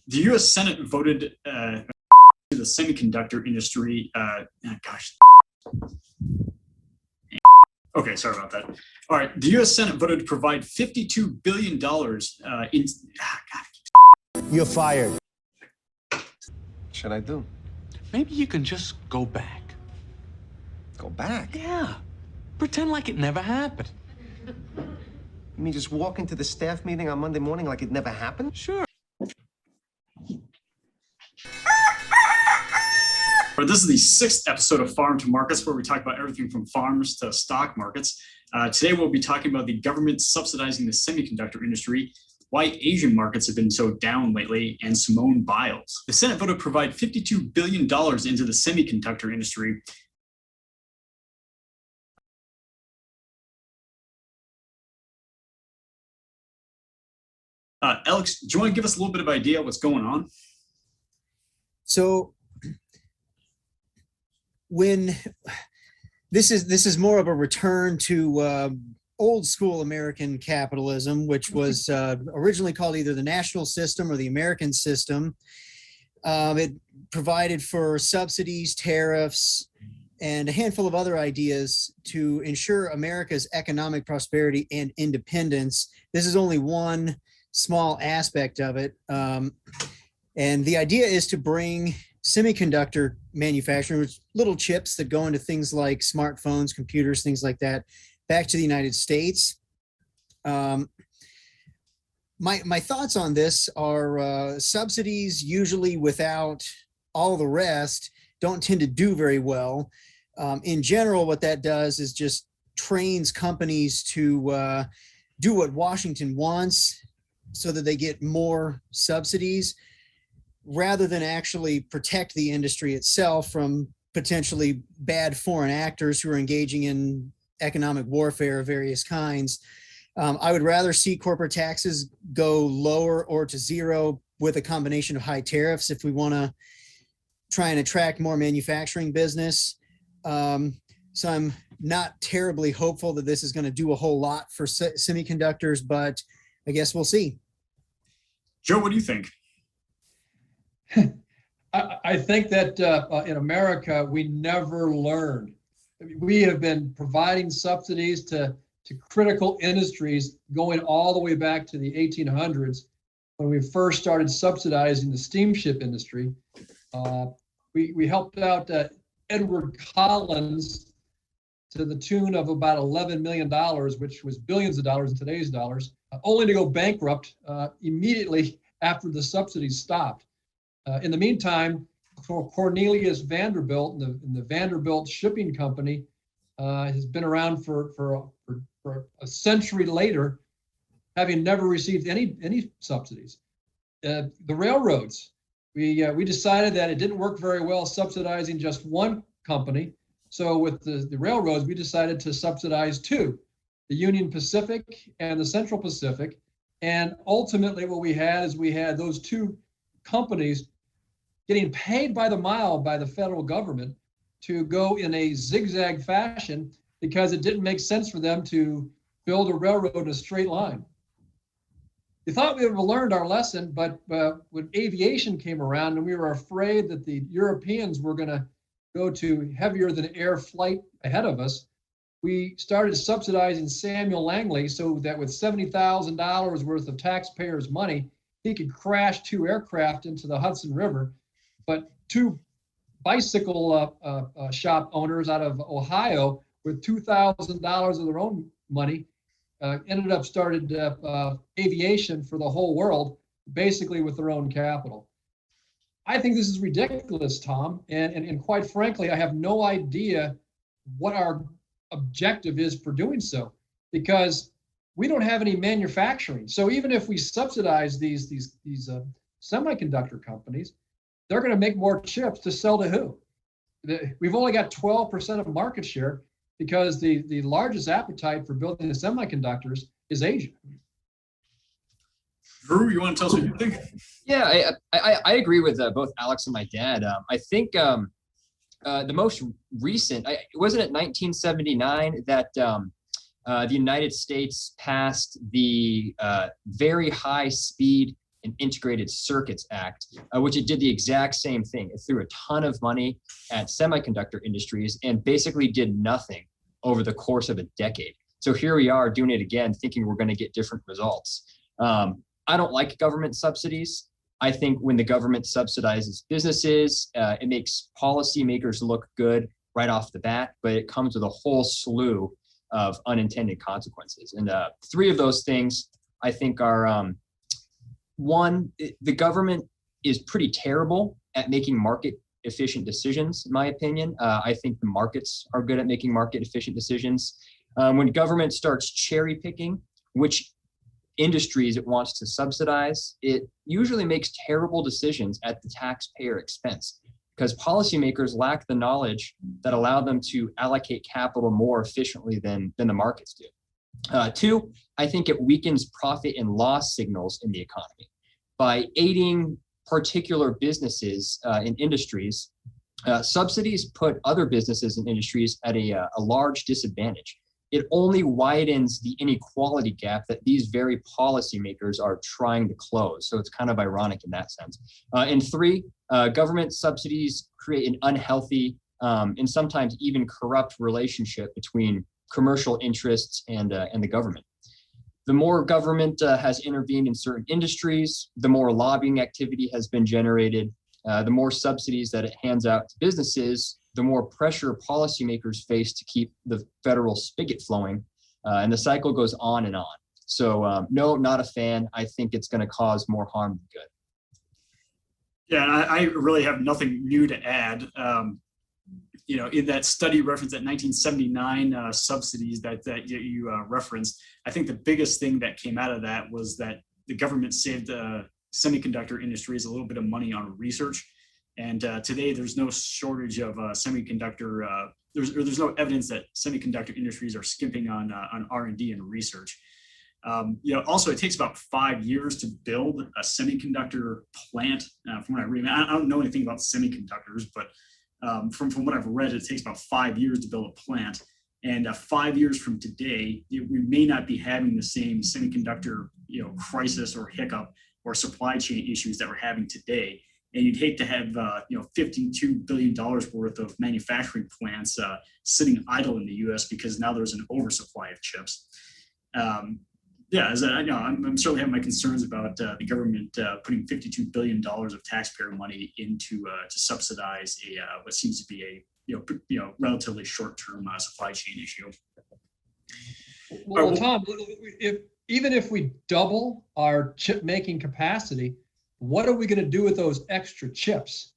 The U.S. Senate voted to the semiconductor industry. Gosh. Okay, sorry about that. All right, the U.S. Senate voted to provide $52 billion in. God. You're fired. What should I do? Maybe you can just go back. Go back? Yeah. Pretend like it never happened. You mean just walk into the staff meeting on Monday morning like it never happened? Sure. This is the 6th episode of Farm to Markets, where we talk about everything from farms to stock markets. Today, we'll be talking about the government subsidizing the semiconductor industry, why Asian markets have been so down lately, and Simone Biles. The Senate voted to provide $52 billion into the semiconductor industry. Alex, do you want to give us a little bit of idea what's going on? So when this is more of a return to old school American capitalism, which was originally called either the national system or the American system. It provided for subsidies, tariffs, and a handful of other ideas to ensure America's economic prosperity and independence. This is only one small aspect of it. And the idea is to bring semiconductor manufacturing, which little chips that go into things like smartphones, computers, things like that, back to the United States. My thoughts on this are subsidies, usually without all the rest, don't tend to do very well. In general, what that does is just trains companies to do what Washington wants so that they get more subsidies, rather than actually protect the industry itself from potentially bad foreign actors who are engaging in economic warfare of various kinds. I would rather see corporate taxes go lower or to zero with a combination of high tariffs if we want to try and attract more manufacturing business. So I'm not terribly hopeful that this is going to do a whole lot for semiconductors, but I guess we'll see. Joe, what do you think? I think that in America, we never learned. We have been providing subsidies to critical industries going all the way back to the 1800s, when we first started subsidizing the steamship industry. We helped out Edward Collins to the tune of about $11 million, which was billions of dollars in today's dollars, only to go bankrupt immediately after the subsidies stopped. In the meantime, Cornelius Vanderbilt and the Vanderbilt Shipping Company has been around for a century later, having never received any subsidies. The railroads, we decided that it didn't work very well subsidizing just one company. So with the railroads, we decided to subsidize two, the Union Pacific and the Central Pacific. And ultimately what we had those two companies getting paid by the mile by the federal government to go in a zigzag fashion because it didn't make sense for them to build a railroad in a straight line. We thought we would have learned our lesson, but when aviation came around and we were afraid that the Europeans were going to go to heavier than air flight ahead of us, we started subsidizing Samuel Langley so that with $70,000 worth of taxpayers' money, he could crash two aircraft into the Hudson River. But two bicycle shop owners out of Ohio with $2,000 of their own money ended up started aviation for the whole world, basically with their own capital. I think this is ridiculous, Tom. And quite frankly, I have no idea what our objective is for doing so, because we don't have any manufacturing. So even if we subsidize these semiconductor companies, they're going to make more chips to sell to who? We've only got 12% of market share because the largest appetite for building the semiconductors is Asia. Drew, you want to tell us what you think? Yeah, I agree with both Alex and my dad. I think the most recent, wasn't it 1979 that the United States passed the Very High Speed and Integrated Circuits Act, which it did the exact same thing. It threw a ton of money at semiconductor industries and basically did nothing over the course of a decade. So here we are doing it again, thinking we're going to get different results. I don't like government subsidies. I think when the government subsidizes businesses, it makes policymakers look good right off the bat, but it comes with a whole slew of unintended consequences. And three of those things I think are, one, the government is pretty terrible at making market efficient decisions, in my opinion. I think the markets are good at making market efficient decisions. When government starts cherry picking which industries it wants to subsidize, it usually makes terrible decisions at the taxpayer expense because policymakers lack the knowledge that allow them to allocate capital more efficiently than the markets do. Two, I think it weakens profit and loss signals in the economy. By aiding particular businesses in industries, subsidies put other businesses and industries at a large disadvantage. It only widens the inequality gap that these very policymakers are trying to close. So it's kind of ironic in that sense. And three, government subsidies create an unhealthy and sometimes even corrupt relationship between commercial interests and the government. The more government has intervened in certain industries, the more lobbying activity has been generated, the more subsidies that it hands out to businesses, the more pressure policymakers face to keep the federal spigot flowing, and the cycle goes on and on. So no, not a fan. I think it's going to cause more harm than good. Yeah, I really have nothing new to add. In that study reference at 1979 subsidies that you referenced, I think the biggest thing that came out of that was that the government saved the semiconductor industries a little bit of money on research. And today, there's no shortage of semiconductor. There's no evidence that semiconductor industries are skimping on R&D and research. Also, it takes about 5 years to build a semiconductor plant. From what I read, I don't know anything about semiconductors, but from what I've read, it takes about 5 years to build a plant. And 5 years from today, we may not be having the same semiconductor crisis or hiccup or supply chain issues that we're having today. And you'd hate to have $52 billion worth of manufacturing plants sitting idle in the U.S. because now there's an oversupply of chips. As I know, I'm certainly having my concerns about the government putting $52 billion of taxpayer money into to subsidize what seems to be a relatively short-term supply chain issue. Well, Tom, even if we double our chip making capacity, what are we going to do with those extra chips?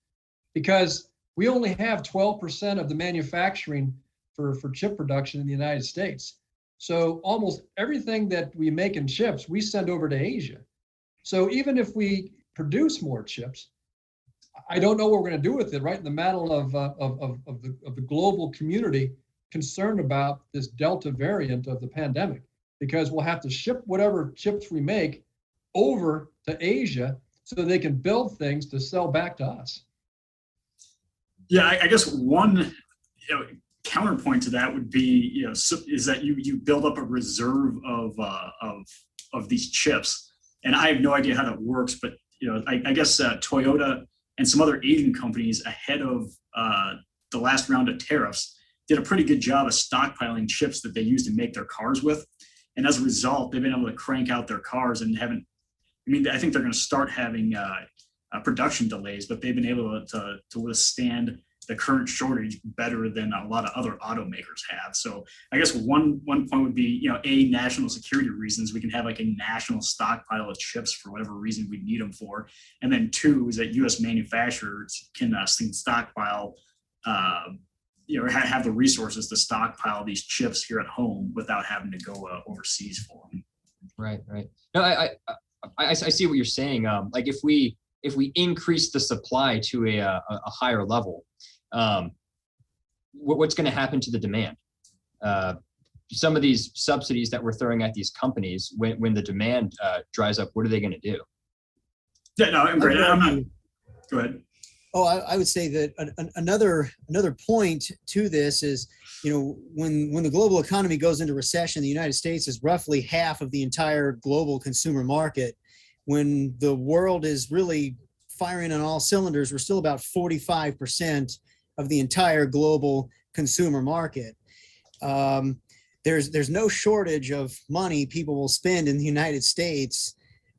Because we only have 12% of the manufacturing for chip production in the United States. So almost everything that we make in chips, we send over to Asia. So even if we produce more chips, I don't know what we're going to do with it, right? In the middle of the global community concerned about this Delta variant of the pandemic, because we'll have to ship whatever chips we make over to Asia so they can build things to sell back to us. Yeah, I guess one counterpoint to that would be is that you build up a reserve of these chips, and I have no idea how that works, but I guess Toyota and some other Asian companies ahead of the last round of tariffs did a pretty good job of stockpiling chips that they use to make their cars with, and as a result, they've been able to crank out their cars and haven't. I think they're going to start having production delays, but they've been able to withstand the current shortage better than a lot of other automakers have. So I guess one point would be, national security reasons. We can have like a national stockpile of chips for whatever reason we need them for. And then two is that U.S. manufacturers can stockpile, have the resources to stockpile these chips here at home without having to go overseas for them. Right. No, I see what you're saying. Like if we increase the supply to a higher level, what's going to happen to the demand? Some of these subsidies that we're throwing at these companies, when the demand dries up, what are they going to do? Yeah, no, I'm great. Go ahead. Oh, I would say that another point to this is, when the global economy goes into recession, the United States is roughly half of the entire global consumer market. when the world is really firing on all cylinders, we're still about 45% of the entire global consumer market. There's no shortage of money people will spend in the United States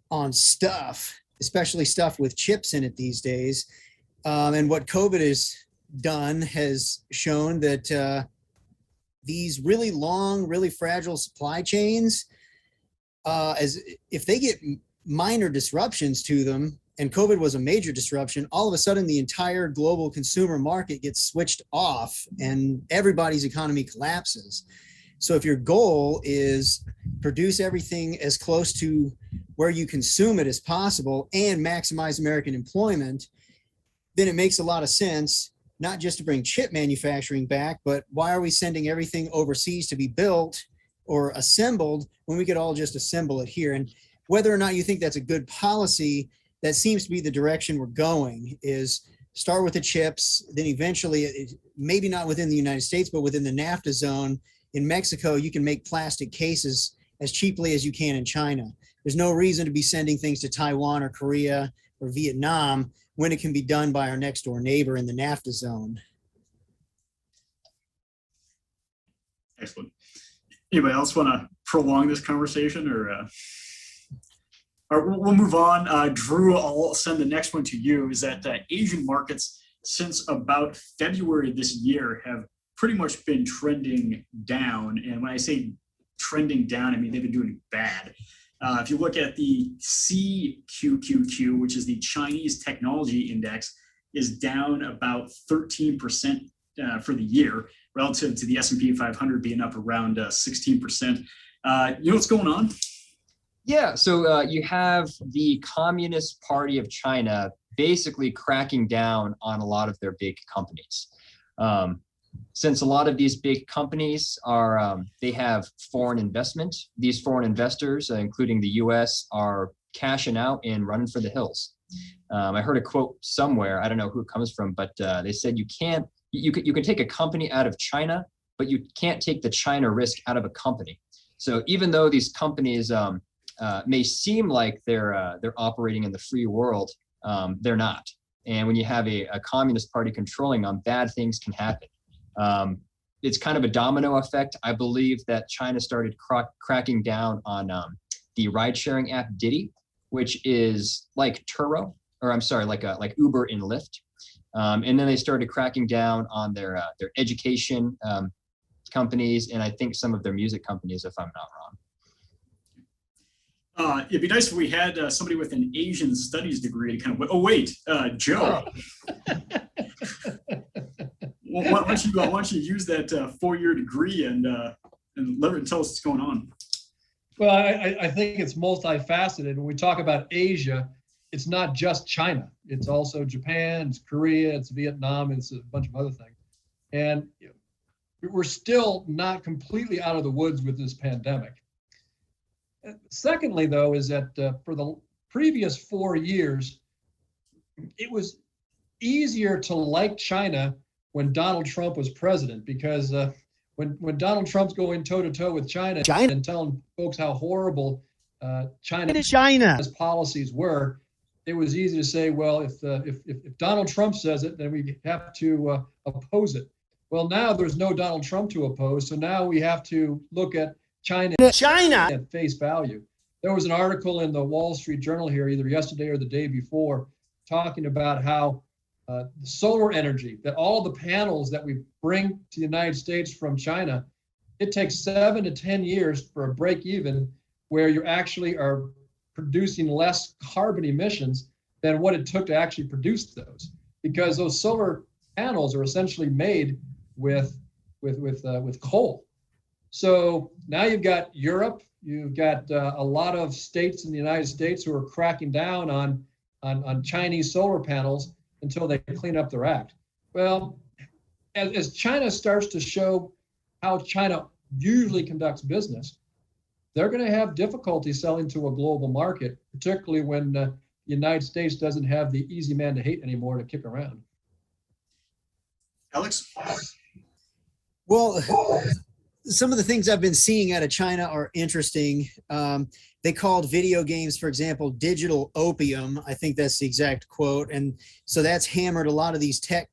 on stuff, especially stuff with chips in it these days. And what COVID has done has shown that these really long, really fragile supply chains, as if they get minor disruptions to them, and COVID was a major disruption, all of a sudden the entire global consumer market gets switched off and everybody's economy collapses. So if your goal is produce everything as close to where you consume it as possible and maximize American employment, then it makes a lot of sense, not just to bring chip manufacturing back, but why are we sending everything overseas to be built or assembled when we could all just assemble it here? And whether or not you think that's a good policy, that seems to be the direction we're going, is start with the chips, then eventually, maybe not within the United States, but within the NAFTA zone. In Mexico, you can make plastic cases as cheaply as you can in China. There's no reason to be sending things to Taiwan or Korea or Vietnam when it can be done by our next door neighbor in the NAFTA zone. Excellent. Anybody else want to prolong this conversation, or we'll move on? Drew, I'll send the next one to you. Is that Asian markets since about February this year have pretty much been trending down. And when I say trending down, I mean they've been doing bad. If you look at the CQQQ, which is the Chinese Technology Index, is down about 13% for the year, relative to the S&P 500 being up around 16%. You know what's going on? Yeah, so you have the Communist Party of China basically cracking down on a lot of their big companies. Since a lot of these big companies are, they have foreign investment, these foreign investors, including the US, are cashing out and running for the hills. I heard a quote somewhere, I don't know who it comes from, but they said you can take a company out of China, but you can't take the China risk out of a company. So even though these companies may seem like they're operating in the free world, they're not. And when you have a communist party controlling them, bad things can happen. It's kind of a domino effect. I believe that China started cracking down on the ride-sharing app Didi, which is like Turo, or I'm sorry, like Uber and Lyft. And then they started cracking down on their education companies, and I think some of their music companies, if I'm not wrong. It'd be nice if we had somebody with an Asian studies degree to kind of, Joe. Why don't you use that 4-year degree and tell us what's going on? Well, I think it's multifaceted. When we talk about Asia, it's not just China. It's also Japan, it's Korea, it's Vietnam, it's a bunch of other things. And we're still not completely out of the woods with this pandemic. Secondly, though, is that for the previous 4 years, it was easier to like China when Donald Trump was president, because when Donald Trump's going toe-to-toe with China and telling folks how horrible China's policies were, it was easy to say, well, if Donald Trump says it, then we have to oppose it. Well, now there's no Donald Trump to oppose, so now we have to look at China at face value. There was an article in the Wall Street Journal here, either yesterday or the day before, talking about how the solar energy, that all the panels that we bring to the United States from China, it takes 7 to 10 years for a break even, where you actually are producing less carbon emissions than what it took to actually produce those, because those solar panels are essentially made with coal. So now you've got Europe, you've got a lot of states in the United States who are cracking down on Chinese solar panels until they clean up their act. Well, as China starts to show how China usually conducts business, they're going to have difficulty selling to a global market, particularly when the United States doesn't have the easy man to hate anymore to kick around. Alex? Well, some of the things I've been seeing out of China are interesting. they called video games, for example, digital opium. I think that's the exact quote. And so that's hammered a lot of these tech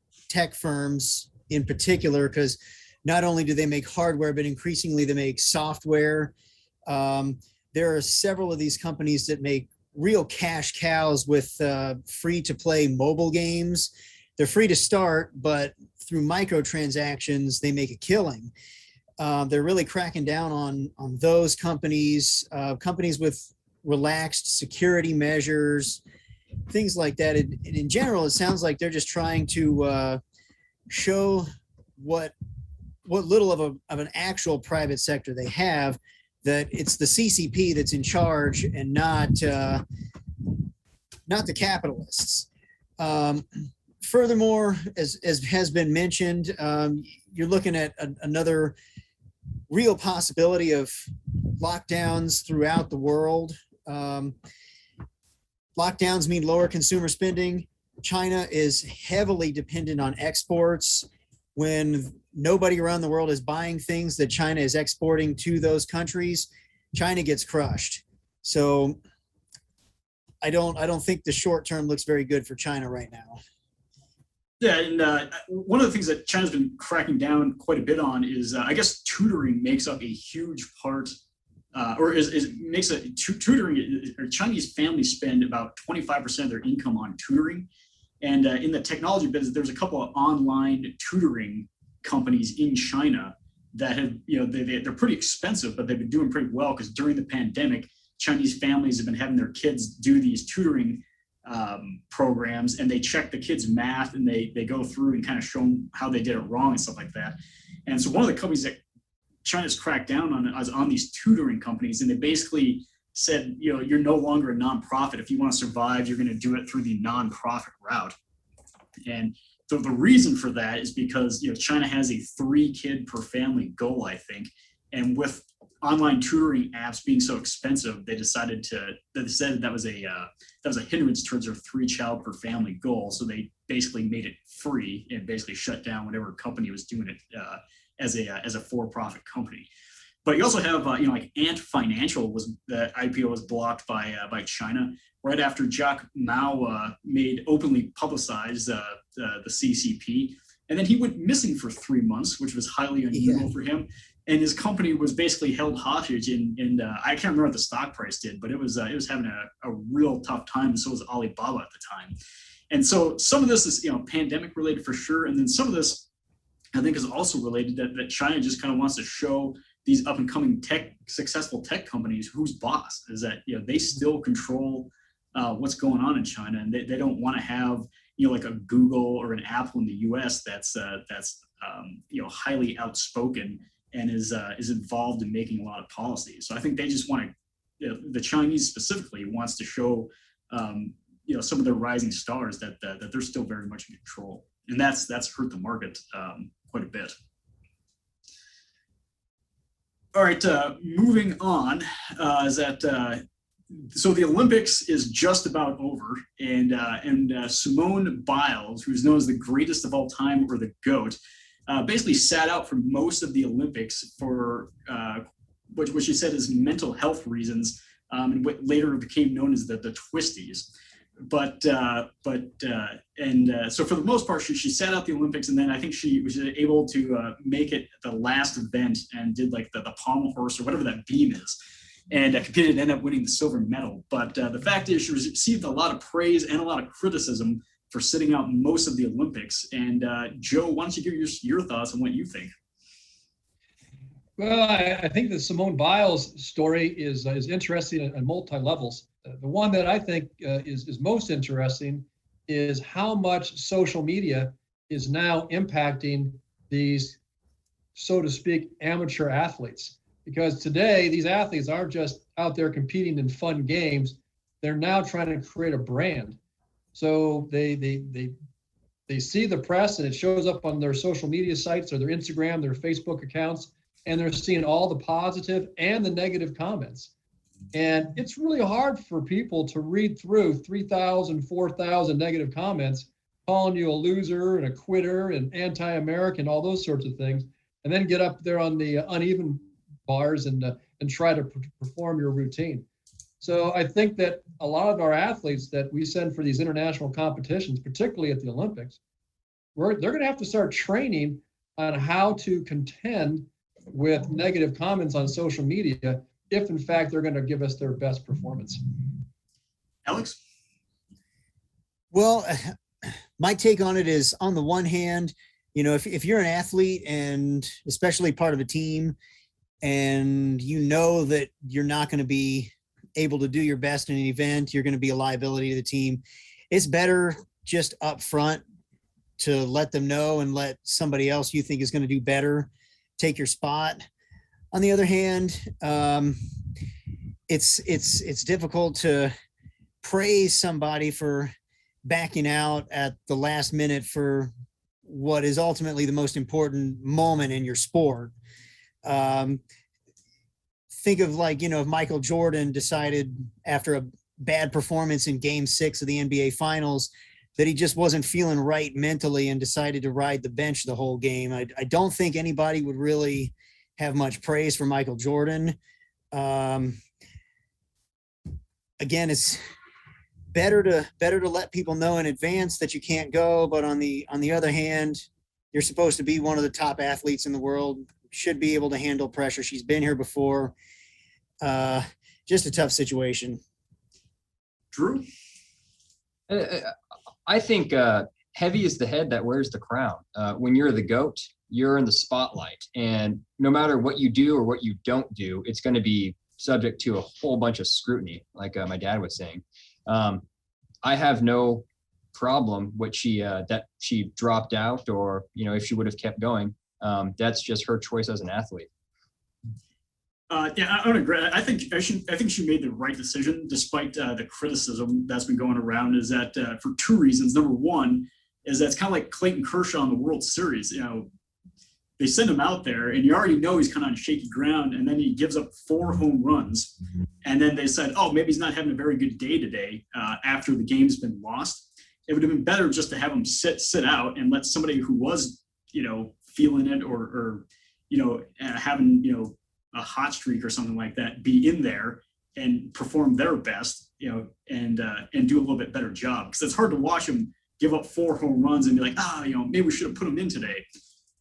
firms in particular, because not only do they make hardware, but increasingly they make software. There are several of these companies that make real cash cows with free-to-play mobile games. They're free to start, but through microtransactions, they make a killing. They're really cracking down on those companies, companies with relaxed security measures, things like that. And in general, it sounds like they're just trying to show what little of an actual private sector they have, that it's the CCP that's in charge and not the capitalists. Furthermore, as has been mentioned, you're looking at another real possibility of lockdowns throughout the world. Lockdowns mean lower consumer spending. China is heavily dependent on exports. When nobody around the world is buying things that China is exporting to those countries, China gets crushed. So I don't think the short term looks very good for China right now. Yeah, and one of the things that China's been cracking down quite a bit on is, I guess, tutoring makes up a huge part, tutoring, or Chinese families spend about 25% of their income on tutoring. And in the technology business, there's a couple of online tutoring companies in China that have, they're pretty expensive, but they've been doing pretty well, because during the pandemic, Chinese families have been having their kids do these tutoring programs, and they check the kids' math, and they go through and kind of show them how they did it wrong and stuff like that. And so one of the companies that China's cracked down on is on these tutoring companies, and they basically said, you're no longer a nonprofit. If you want to survive, you're going to do it through the nonprofit route. And the reason for that is because China has a 3-kid per family goal, I think, and with online tutoring apps being so expensive, they said that was a hindrance towards their 3-child per family goal. So they basically made it free and basically shut down whatever company was doing it as a for-profit company. But you also have like Ant Financial, the IPO was blocked by China right after Jack Mao made openly publicize the CCP, and then he went missing for 3 months, which was highly unusual for him. And his company was basically held hostage, and I can't remember what the stock price did, but it was having a real tough time, and so was Alibaba at the time. And so some of this is pandemic related for sure, and then some of this I think is also related that China just kind of wants to show these up and coming successful tech companies who's boss is, that they still control what's going on in China, and they don't want to have like a Google or an Apple in the U.S. that's highly outspoken and is involved in making a lot of policies. So I think they just want to, the Chinese specifically wants to show, some of their rising stars that they're still very much in control, and that's hurt the market quite a bit. All right, moving on, so the Olympics is just about over, and Simone Biles, who's known as the greatest of all time, or the GOAT, basically sat out for most of the Olympics for what she said is mental health reasons, and what later became known as the twisties. So for the most part, she sat out the Olympics, and then I think she was able to make it the last event and did like the pommel horse or whatever that beam is, and competed and ended up winning the silver medal. But the fact is, she received a lot of praise and a lot of criticism for sitting out most of the Olympics. And Joe, why don't you give your thoughts on what you think? Well, I think the Simone Biles story is interesting on multi levels. The one that I think is most interesting is how much social media is now impacting these, so to speak, amateur athletes. Because today, these athletes aren't just out there competing in fun games. They're now trying to create a brand. So they see the press, and it shows up on their social media sites or their Instagram, their Facebook accounts, and they're seeing all the positive and the negative comments. And it's really hard for people to read through 3,000, 4,000 negative comments, calling you a loser and a quitter and anti-American, all those sorts of things, and then get up there on the uneven bars and try to perform your routine. So I think that a lot of our athletes that we send for these international competitions, particularly at the Olympics, they're going to have to start training on how to contend with negative comments on social media if, in fact, they're going to give us their best performance. Alex? Well, my take on it is, on the one hand, if you're an athlete and especially part of a team, and you know that you're not going to be able to do your best in an event, you're going to be a liability to the team, it's better just up front to let them know and let somebody else you think is going to do better take your spot. On the other hand, it's difficult to praise somebody for backing out at the last minute for what is ultimately the most important moment in your sport. Think of if Michael Jordan decided after a bad performance in Game 6 of the NBA Finals that he just wasn't feeling right mentally and decided to ride the bench the whole game. I don't think anybody would really have much praise for Michael Jordan. Again, it's better to let people know in advance that you can't go, but on the other hand, you're supposed to be one of the top athletes in the world, should be able to handle pressure. She's been here before. Just a tough situation. Drew? I think heavy is the head that wears the crown. When you're the GOAT, you're in the spotlight. And no matter what you do or what you don't do, it's going to be subject to a whole bunch of scrutiny, like my dad was saying. I have no problem that she dropped out, or if she would have kept going. That's just her choice as an athlete. Yeah, I would agree. I think she made the right decision, despite the criticism that's been going around. Is that for two reasons. Number one is that it's kind of like Clayton Kershaw in the World Series. They send him out there, and you already know he's kind of on shaky ground, and then he gives up 4 home runs, and then they said, "Oh, maybe he's not having a very good day today." After the game's been lost, it would have been better just to have him sit out and let somebody who was, feeling it or having a hot streak or something like that be in there and perform their best, and do a little bit better job, because it's hard to watch him give up 4 home runs and be like, maybe we should have put him in today.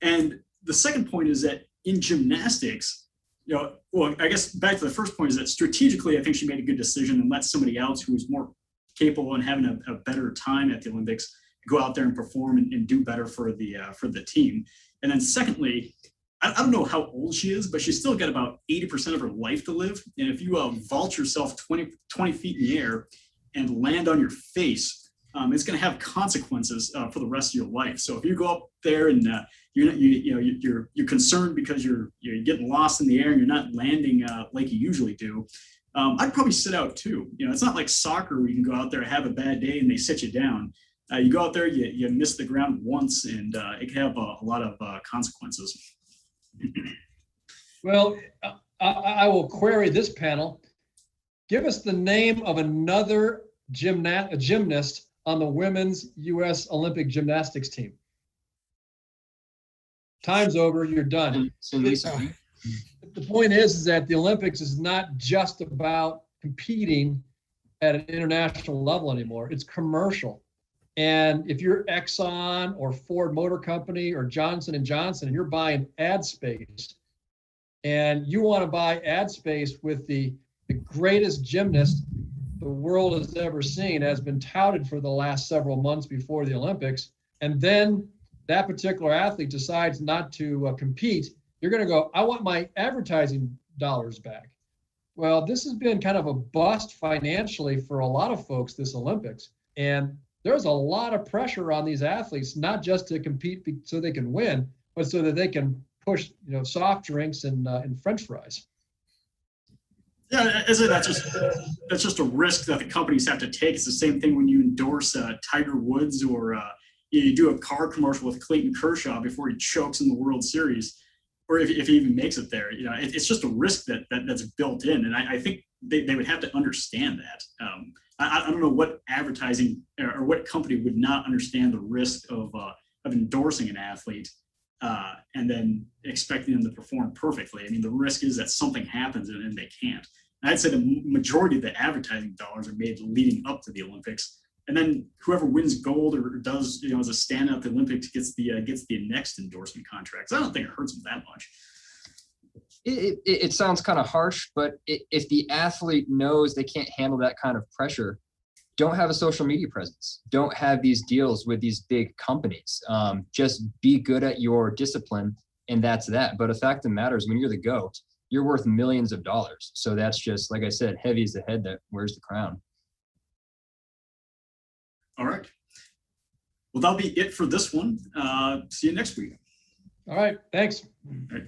And the second point is that in gymnastics, I guess back to the first point is that strategically, I think she made a good decision and let somebody else who was more capable and having a better time at the Olympics go out there and perform and do better for the team. And then secondly, I don't know how old she is, but she's still got about 80% of her life to live. And if you vault yourself 20 feet in the air and land on your face, it's going to have consequences for the rest of your life. So if you go up there and you're concerned because you're getting lost in the air and you're not landing like you usually do, I'd probably sit out too. It's not like soccer where you can go out there and have a bad day and they sit you down. You go out there, you miss the ground once, and it can have a lot of consequences. Well, I will query this panel. Give us the name of another gymnast on the women's U.S. Olympic gymnastics team. Time's over. You're done. The point is that the Olympics is not just about competing at an international level anymore. It's commercial. And if you're Exxon or Ford Motor Company or Johnson & Johnson and you're buying ad space, and you want to buy ad space with the greatest gymnast the world has ever seen, has been touted for the last several months before the Olympics, and then that particular athlete decides not to compete, you're going to go, I want my advertising dollars back. Well, this has been kind of a bust financially for a lot of folks, this Olympics. And there's a lot of pressure on these athletes, not just to compete so they can win, but so that they can push, soft drinks and French fries. Yeah, that's just a risk that the companies have to take. It's the same thing when you endorse Tiger Woods or you do a car commercial with Clayton Kershaw before he chokes in the World Series, or if he even makes it there. It's just a risk that's built in, and I think they would have to understand that. I don't know what advertising or what company would not understand the risk of endorsing an athlete and then expecting them to perform perfectly. I mean, the risk is that something happens and they can't. I'd say the majority of the advertising dollars are made leading up to the Olympics. And then whoever wins gold or does, as a standout at the Olympics gets the next endorsement contracts. I don't think it hurts them that much. It sounds kind of harsh, but if the athlete knows they can't handle that kind of pressure, don't have a social media presence. Don't have these deals with these big companies. Just be good at your discipline, and that's that. But the fact of the matter is, when you're the GOAT, you're worth millions of dollars. So that's just, like I said, heavy is the head that wears the crown. All right. Well, that'll be it for this one. See you next week. All right, thanks. All right.